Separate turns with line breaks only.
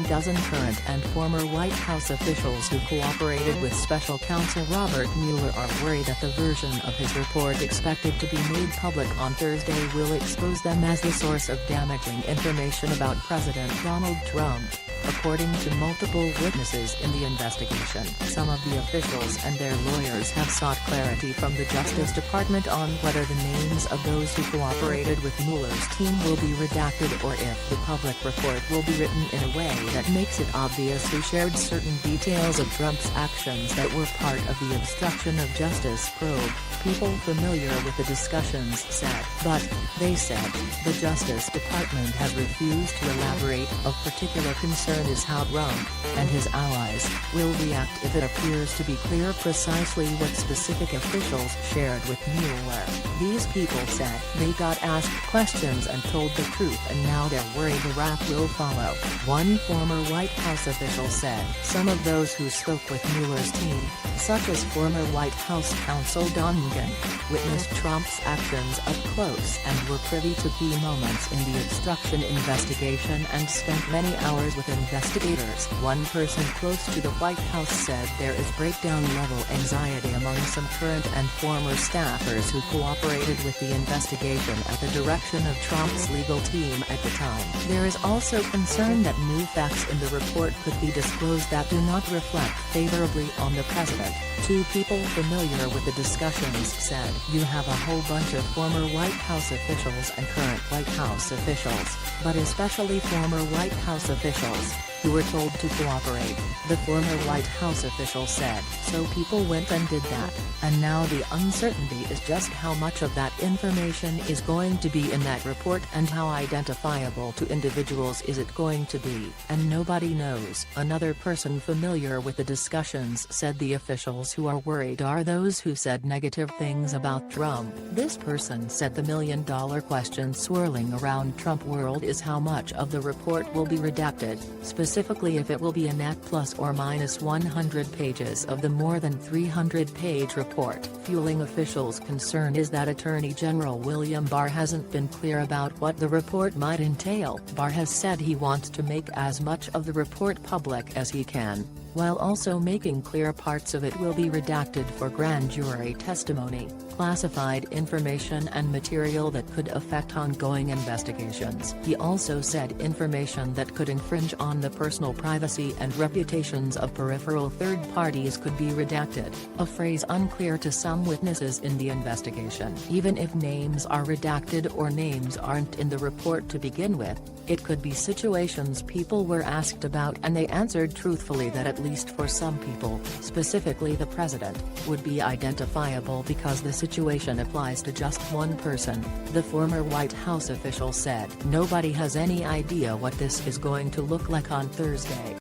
dozen current and former White House officials who cooperated with special counsel Robert Mueller are worried that the version of his report expected to be made public on Thursday will expose them as the source of damaging information about President Donald Trump. According to multiple witnesses in the investigation, some of the officials and their lawyers have sought clarity from the Justice Department on whether the names of those who cooperated with Mueller's team will be redacted or if the public report will be written in a way that makes it obvious who shared certain details of Trump's actions that were part of the obstruction of justice probe. People familiar with the discussions said, but, they said, the Justice Department has refused to elaborate. Of particular concern is how Trump, and his allies, will react if it appears to be clear precisely what specific officials shared with Mueller. These people said they got asked questions and told the truth and now they're worried the rap will follow. One former White House official said some of those who spoke with Mueller's team, such as former White House counsel Don Mueller, witnessed Trump's actions up close and were privy to key moments in the obstruction investigation and spent many hours with investigators. One person close to the White House said there is breakdown-level anxiety among some current and former staffers who cooperated with the investigation at the direction of Trump's legal team at the time. There is also concern that new facts in the report could be disclosed that do not reflect favorably on the president. Two people familiar with the discussions said you have a whole bunch of former White House officials and current White House officials, but especially former White House officials, who were told to cooperate, the former White House official said. So people went and did that, and now the uncertainty is just how much of that information is going to be in that report and how identifiable to individuals is it going to be, and nobody knows. Another person familiar with the discussions said the officials who are worried are those who said negative things about Trump. This person said the million-dollar question swirling around Trump world is how much of the report will be redacted, specifically if it will be a net plus or minus 100 pages of the more than 300-page report. Fueling officials' concern is that Attorney General William Barr hasn't been clear about what the report might entail. Barr has said he wants to make as much of the report public as he can, while also making clear parts of it will be redacted for grand jury testimony, classified information and material that could affect ongoing investigations. He also said information that could infringe on the personal privacy and reputations of peripheral third parties could be redacted, a phrase unclear to some witnesses in the investigation. Even if names are redacted or names aren't in the report to begin with, it could be situations people were asked about and they answered truthfully that at least for some people, specifically the president, would be identifiable because the situation applies to just one person, the former White House official said. Nobody has any idea what this is going to look like on Thursday.